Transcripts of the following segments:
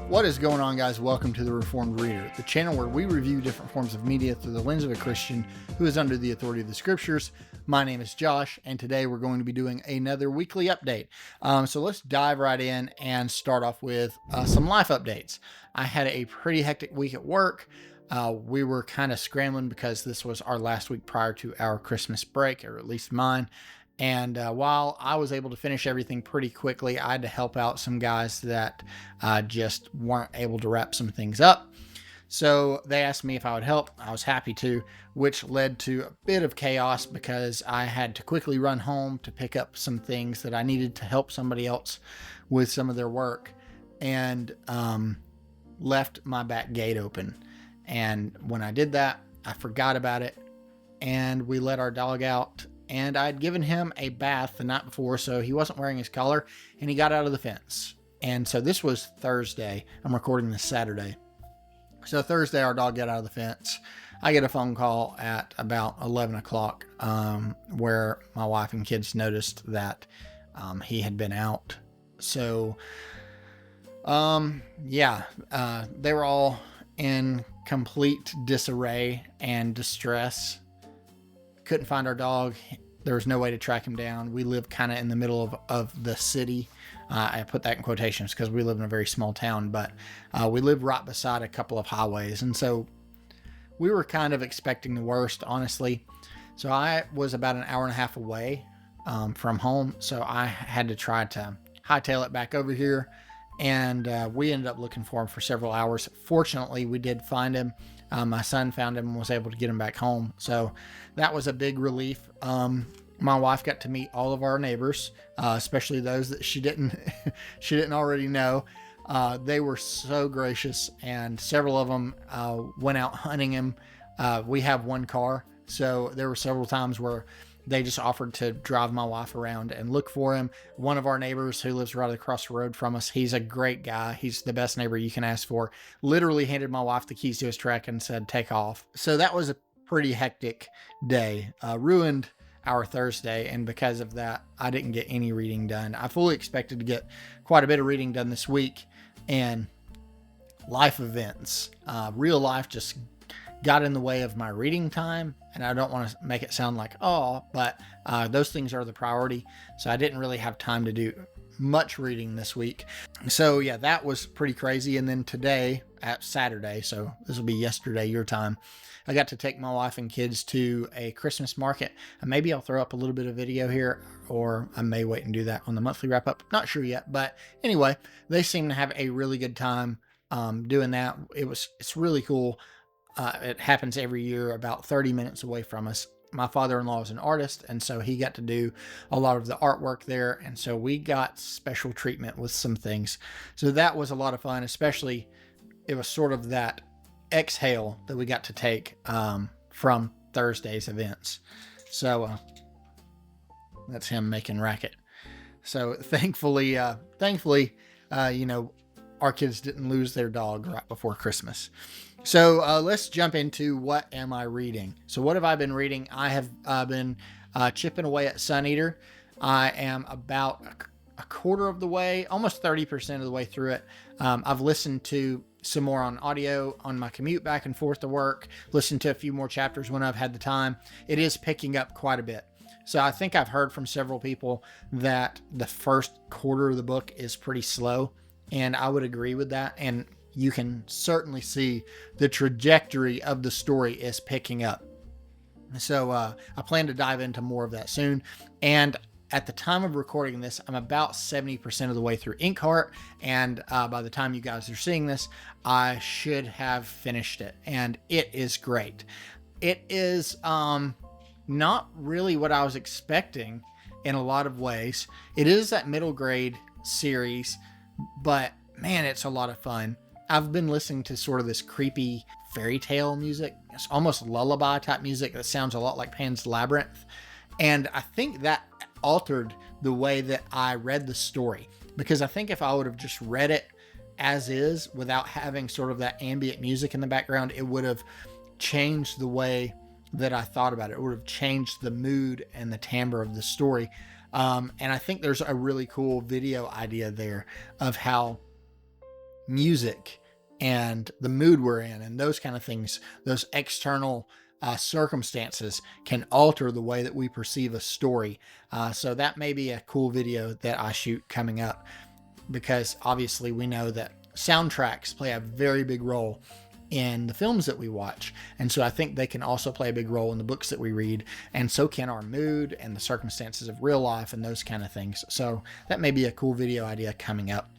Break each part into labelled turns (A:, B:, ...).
A: What is going on, guys? Welcome to the Reformed Reader, the channel where we review different forms of media through the lens of a Christian who is under the authority of the scriptures. My name is Josh, and today we're going to be doing another weekly update. So let's dive right in and start off with some life updates. I had a pretty hectic week at work. We were kind of scrambling because this was our last week prior to our Christmas break, or at least mine. And while I was able to finish everything pretty quickly, I had to help out some guys that just weren't able to wrap some things up. So they asked me if I would help. I was happy to, which led to a bit of chaos because I had to quickly run home to pick up some things that I needed to help somebody else with some of their work, and left my back gate open. And when I did that, I forgot about it, and we let our dog out. And I'd given him a bath the night before, so he wasn't wearing his collar, and he got out of the fence. And so this was Thursday. I'm recording this Saturday. So Thursday, our dog got out of the fence. I get a phone call at about 11 o'clock where my wife and kids noticed that he had been out. So, they were all in complete disarray and distress. Couldn't find our dog. There was no way to track him down. We live kind of in the middle of the city. I put that in quotations because we live in a very small town, but we live right beside a couple of highways. And so we were kind of expecting the worst, honestly. So I was about an hour and a half away from home. So I had to try to hightail it back over here. And we ended up looking for him for several hours. Fortunately, we did find him. My son found him and was able to get him back home. So that was a big relief. My wife got to meet all of our neighbors, especially those that she didn't already know. They were so gracious, and several of them went out hunting him. We have one car, so there were several times where they just offered to drive my wife around and look for him. One of our neighbors who lives right across the road from us, he's a great guy. He's the best neighbor you can ask for. Literally handed my wife the keys to his truck and said, take off. So that was a pretty hectic day. Ruined our Thursday, and because of that, I didn't get any reading done. I fully expected to get quite a bit of reading done this week, and life events, real life just got in the way of my reading time. And I don't want to make it sound like, but those things are the priority. So I didn't really have time to do much reading this week. So yeah, that was pretty crazy. And then today, at Saturday, so this will be yesterday, your time, I got to take my wife and kids to a Christmas market. And maybe I'll throw up a little bit of video here, or I may wait and do that on the monthly wrap up. Not sure yet, but anyway, they seem to have a really good time doing that. It's really cool. It happens every year about 30 minutes away from us. My father-in-law is an artist, and so he got to do a lot of the artwork there. And so we got special treatment with some things. So that was a lot of fun, especially it was sort of that exhale that we got to take from Thursday's events. So that's him making racket. So thankfully, our kids didn't lose their dog right before Christmas. So let's jump into what am I reading. So what have I been reading? I have been chipping away at Sun Eater. I am about a quarter of the way, almost 30% of the way through it. I've listened to some more on audio on my commute back and forth to work, listened to a few more chapters when I've had the time. It is picking up quite a bit. So I think I've heard from several people that the first quarter of the book is pretty slow, and I would agree with that. And you can certainly see the trajectory of the story is picking up. So I plan to dive into more of that soon. And at the time of recording this, I'm about 70% of the way through Inkheart. And by the time you guys are seeing this, I should have finished it. And it is great. It is not really what I was expecting in a lot of ways. It is that middle grade series, but man, it's a lot of fun. I've been listening to sort of this creepy fairy tale music. It's almost lullaby type music that sounds a lot like Pan's Labyrinth. And I think that altered the way that I read the story, because I think if I would have just read it as is without having sort of that ambient music in the background, it would have changed the way that I thought about it. It would have changed the mood and the timbre of the story. And I think there's a really cool video idea there of how music and the mood we're in and those kind of things, those external circumstances can alter the way that we perceive a story. So that may be a cool video that I shoot coming up, because obviously we know that soundtracks play a very big role in the films that we watch. And so I think they can also play a big role in the books that we read. And so can our mood and the circumstances of real life and those kind of things. So that may be a cool video idea coming up.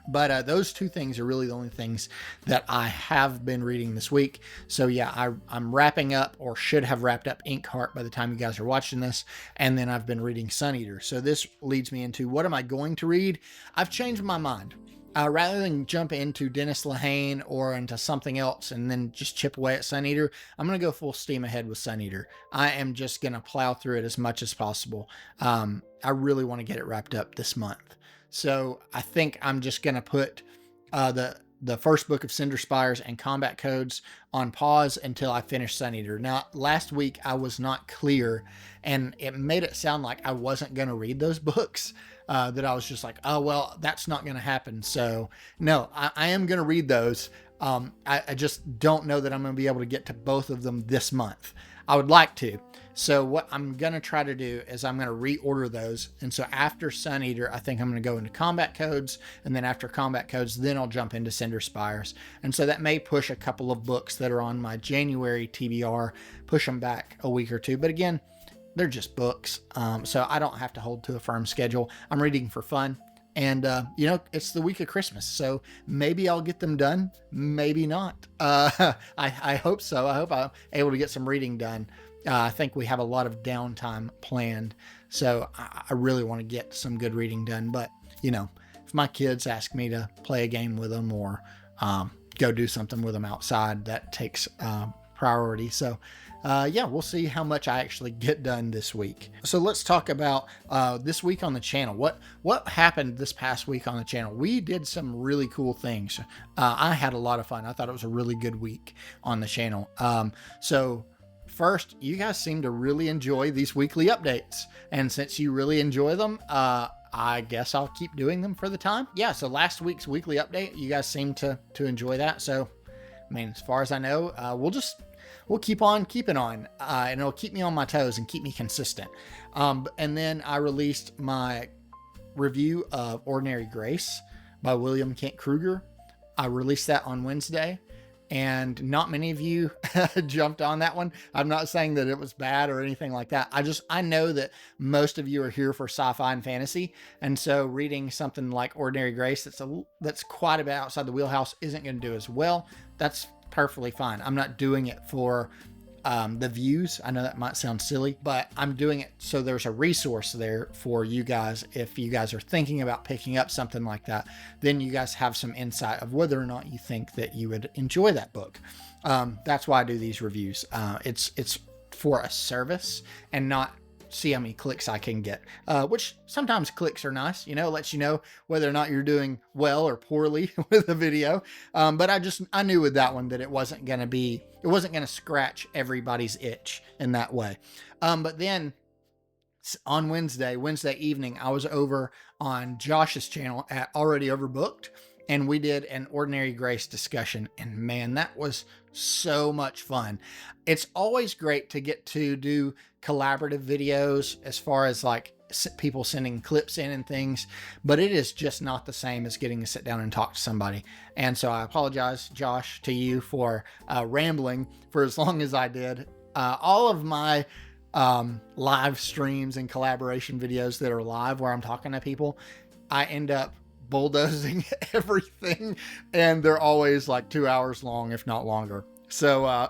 A: But those two things are really the only things that I have been reading this week. So yeah, I'm wrapping up, or should have wrapped up, Inkheart by the time you guys are watching this. And then I've been reading Sun Eater. So this leads me into, what am I going to read? I've changed my mind. Rather than jump into Dennis Lehane or into something else and then just chip away at Sun Eater, I'm going to go full steam ahead with Sun Eater. I am just going to plow through it as much as possible. I really want to get it wrapped up this month. So I think I'm just going to put the first book of Cinder Spires and Combat Codes on pause until I finish Sun Eater. Now, last week I was not clear, and it made it sound like I wasn't going to read those books. That I was just like, oh, well, that's not going to happen. So no, I am going to read those. I just don't know that I'm going to be able to get to both of them this month. I would like to. So what I'm going to try to do is I'm going to reorder those. And so after Sun Eater, I think I'm going to go into Combat Codes. And then after Combat Codes, then I'll jump into Cinder Spires. And so that may push a couple of books that are on my January TBR, push them back a week or two. But again, they're just books. So I don't have to hold to a firm schedule. I'm reading for fun. And, it's the week of Christmas. So maybe I'll get them done. Maybe not. I hope so. I hope I'm able to get some reading done. I think we have a lot of downtime planned. So I really want to get some good reading done. But, if my kids ask me to play a game with them or go do something with them outside, that takes priority. So we'll see how much I actually get done this week. So let's talk about this week on the channel. What happened this past week on the channel? We did some really cool things. I had a lot of fun. I thought it was a really good week on the channel. So first, you guys seem to really enjoy these weekly updates. And since you really enjoy them, I guess I'll keep doing them for the time. Yeah, so last week's weekly update, you guys seem to enjoy that. So, as far as I know, we'll keep on keeping on, and it'll keep me on my toes and keep me consistent. And then I released my review of Ordinary Grace by William Kent Kruger. I released that on Wednesday, and not many of you jumped on that one. I'm not saying that it was bad or anything like that. I know that most of you are here for sci-fi and fantasy, and so reading something like Ordinary Grace that's quite a bit outside the wheelhouse isn't going to do as well. That's perfectly fine. I'm not doing it for the views. I know that might sound silly, but I'm doing it so there's a resource there for you guys. If you guys are thinking about picking up something like that, then you guys have some insight of whether or not you think that you would enjoy that book. That's why I do these reviews. It's for a service and not see how many clicks I can get, which sometimes clicks are nice, lets you know whether or not you're doing well or poorly with the video. But I knew with that one that it wasn't going to scratch everybody's itch in that way. But then on Wednesday evening, I was over on Josh's channel at Already Overbooked, and we did an Ordinary Grace discussion, and man, that was so much fun. It's always great to get to do collaborative videos as far as like people sending clips in and things, but it is just not the same as getting to sit down and talk to somebody. And so I apologize, Josh, to you for rambling for as long as I did. All of my live streams and collaboration videos that are live where I'm talking to people, I end up bulldozing everything, and they're always like 2 hours long, if not longer. So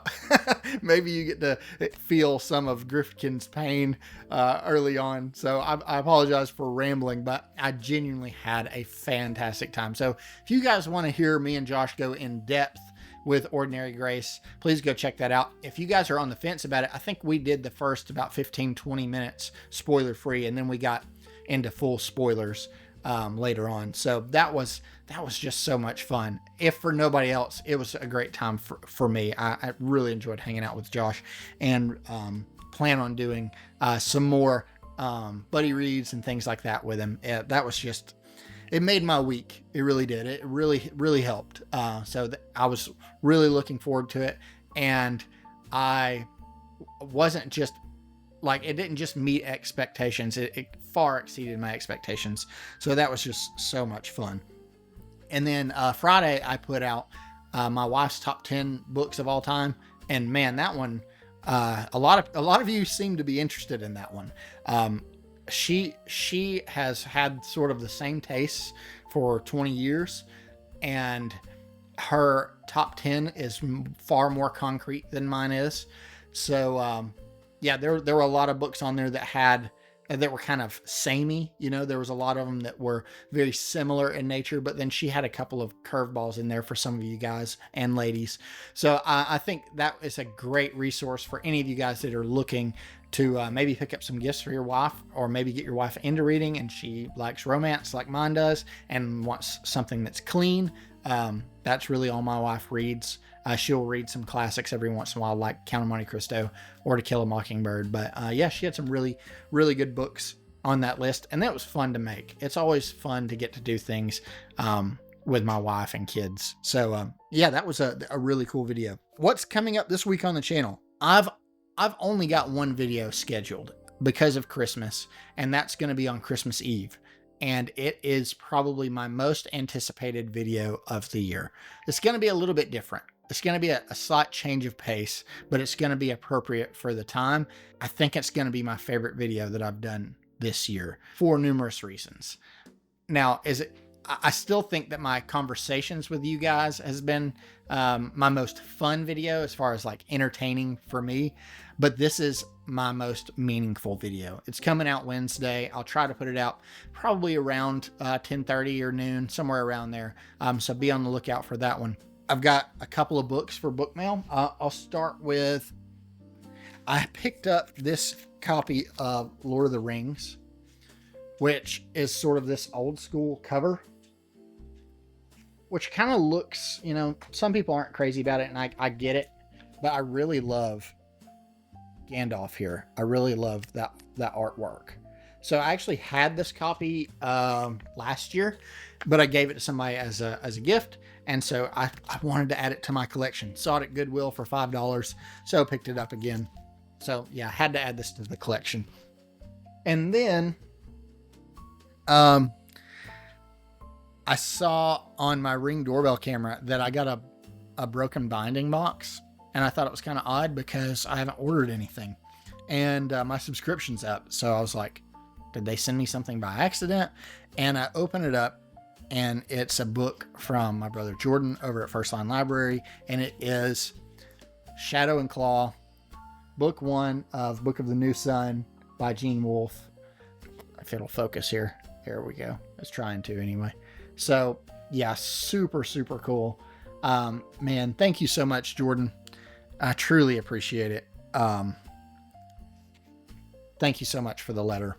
A: maybe you get to feel some of Griffkin's pain early on. So I apologize for rambling, but I genuinely had a fantastic time. So if you guys want to hear me and Josh go in depth with Ordinary Grace, please go check that out. If you guys are on the fence about it, I think we did the first about 15-20 minutes spoiler free, and then we got into full spoilers later on. So that was just so much fun. If for nobody else, it was a great time for me. I really enjoyed hanging out with Josh, and plan on doing some more buddy reads and things like that with him. That was just, it made my week. It really did. It really, really helped. I was really looking forward to it. And I wasn't just like, it didn't just meet expectations. It far exceeded my expectations. So that was just so much fun. And then Friday, I put out my wife's top 10 books of all time. And man, that one, a lot of you seem to be interested in that one. She has had sort of the same tastes for 20 years, and her top 10 is far more concrete than mine is. So, yeah, there were a lot of books on there that were kind of samey. There was a lot of them that were very similar in nature, but then she had a couple of curveballs in there for some of you guys and ladies. So I think that is a great resource for any of you guys that are looking to maybe pick up some gifts for your wife, or maybe get your wife into reading and she likes romance like mine does and wants something that's clean. That's really all my wife reads. She'll read some classics every once in a while, like Count of Monte Cristo or To Kill a Mockingbird. But yeah, she had some really, really good books on that list, and that was fun to make. It's always fun to get to do things with my wife and kids. So yeah, that was a really cool video. What's coming up this week on the channel? I've only got one video scheduled because of Christmas, and that's going to be on Christmas Eve. And it is probably my most anticipated video of the year. It's going to be a little bit different. It's going to be a slight change of pace, but it's going to be appropriate for the time. I think it's going to be my favorite video that I've done this year for numerous reasons. Now, I still think that my conversations with you guys has been my most fun video as far as like entertaining for me, but this is my most meaningful video. It's coming out Wednesday. I'll try to put it out probably around 10:30 or noon, somewhere around there. So be on the lookout for that one. I've got a couple of books for book mail. I'll start with, I picked up this copy of Lord of the Rings, which is sort of this old school cover, which kind of looks, some people aren't crazy about it, and I get it, but I really love Gandalf here. I really love that artwork. So I actually had this copy last year, but I gave it to somebody as a gift, and so I wanted to add it to my collection. Saw it at Goodwill for $5, so picked it up again. So yeah, I had to add this to the collection. And then I saw on my Ring doorbell camera that I got a broken binding box, and I thought it was kind of odd because I haven't ordered anything, and my subscription's up. So I was like, did they send me something by accident? And I open it up, and it's a book from my brother Jordan over at First Line Library, and it is Shadow and Claw, book 1 of Book of the New Sun by Gene Wolfe. If it'll focus here. Here we go. It's trying to anyway. So yeah, super, super cool. Man, thank you so much, Jordan. I truly appreciate it. Thank you so much for the letter.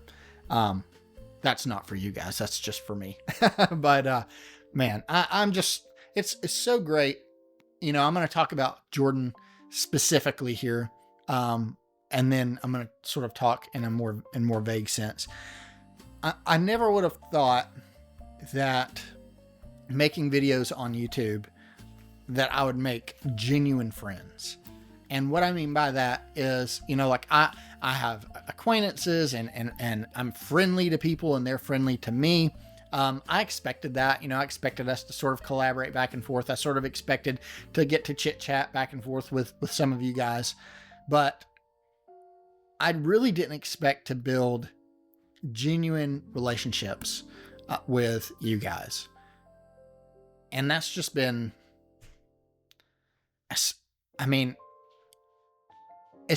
A: That's not for you guys. That's just for me. But, man, I'm just, it's so great. I'm going to talk about Jordan specifically here. And then I'm going to sort of talk in a more vague sense. I never would have thought that making videos on YouTube that I would make genuine friends. And what I mean by that is, like I have acquaintances and I'm friendly to people and they're friendly to me. I expected that, I expected us to sort of collaborate back and forth. I sort of expected to get to chit chat back and forth with some of you guys, but I really didn't expect to build genuine relationships with you guys. And that's just been, it's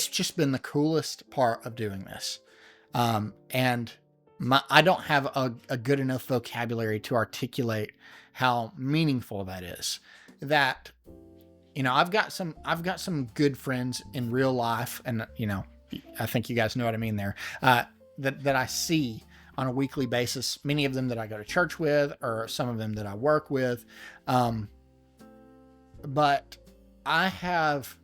A: just been the coolest part of doing this. And I don't have a good enough vocabulary to articulate how meaningful that is. That, I've got some good friends in real life, and I think you guys know what I mean there. That I see on a weekly basis. Many of them that I go to church with, or some of them that I work with. But I have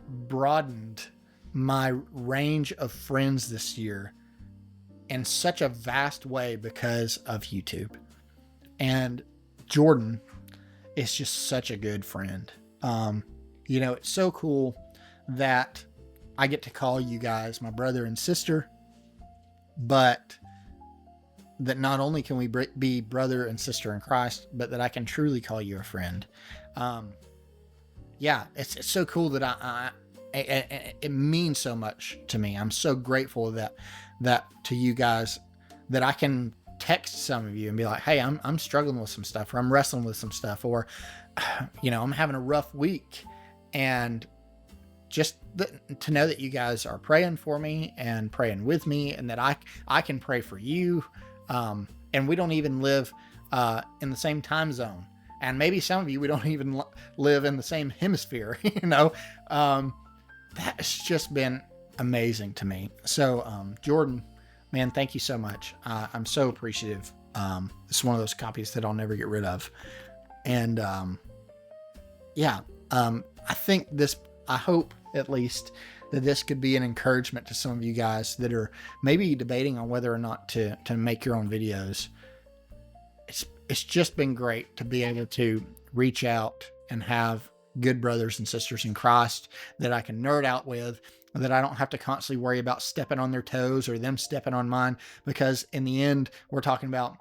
A: broadened my range of friends this year in such a vast way because of YouTube. And Jordan is just such a good friend. It's so cool that I get to call you guys my brother and sister, but that not only can we be brother and sister in Christ, but that I can truly call you a friend. It's so cool that it means so much to me. I'm so grateful that to you guys, that I can text some of you and be like, hey, I'm struggling with some stuff, or I'm wrestling with some stuff, or, I'm having a rough week. And just to know that you guys are praying for me and praying with me, and that I can pray for you. And we don't even live in the same time zone. And maybe some of you, we don't even live in the same hemisphere, That's just been amazing to me. So, Jordan, man, thank you so much. I'm so appreciative. It's one of those copies that I'll never get rid of. And, I hope at least that this could be an encouragement to some of you guys that are maybe debating on whether or not to make your own videos. It's just been great to be able to reach out and have good brothers and sisters in Christ that I can nerd out with, that I don't have to constantly worry about stepping on their toes or them stepping on mine, because in the end, we're talking about,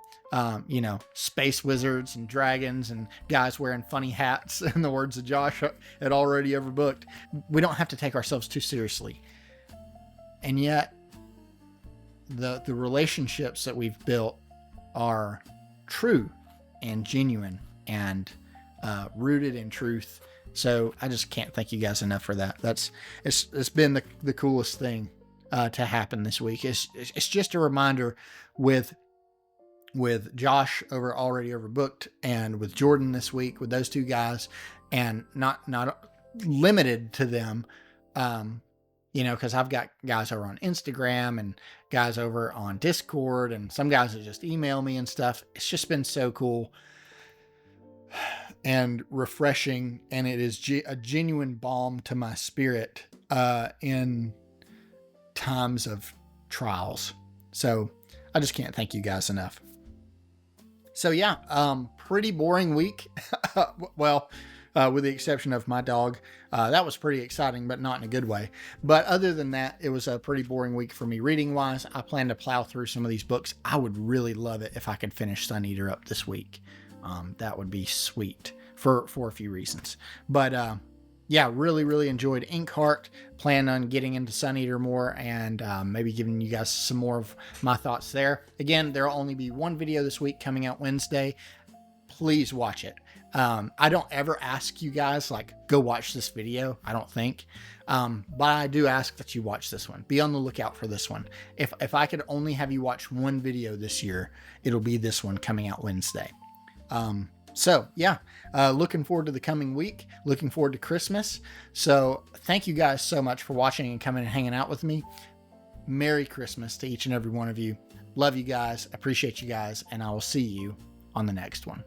A: space wizards and dragons and guys wearing funny hats, in the words of Josh at Already Overbooked. We don't have to take ourselves too seriously. And yet, the relationships that we've built are true and genuine and rooted in truth. So I just can't thank you guys enough for that. It's been the coolest thing to happen this week. It's just a reminder with Josh over Already Overbooked, and with Jordan this week, with those two guys, and not limited to them, because I've got guys over on Instagram and guys over on Discord, and some guys that just email me and stuff. It's just been so cool and refreshing, and it is a genuine balm to my spirit in times of trials. So I just can't thank you guys enough. So pretty boring week. Well, with the exception of my dog. That was pretty exciting, but not in a good way. But other than that, it was a pretty boring week for me reading wise. I plan to plow through some of these books. I would really love it if I could finish Sun Eater up this week. That would be sweet for a few reasons. But really, really enjoyed Inkheart. Plan on getting into Sun Eater more, and maybe giving you guys some more of my thoughts there. Again, there'll only be one video this week coming out Wednesday. Please watch it. I don't ever ask you guys, go watch this video, I don't think. But I do ask that you watch this one. Be on the lookout for this one. If I could only have you watch one video this year, it'll be this one coming out Wednesday. Looking forward to the coming week. Looking forward to Christmas. So thank you guys so much for watching and coming and hanging out with me. Merry Christmas to each and every one of you. Love you guys. Appreciate you guys. And I will see you on the next one.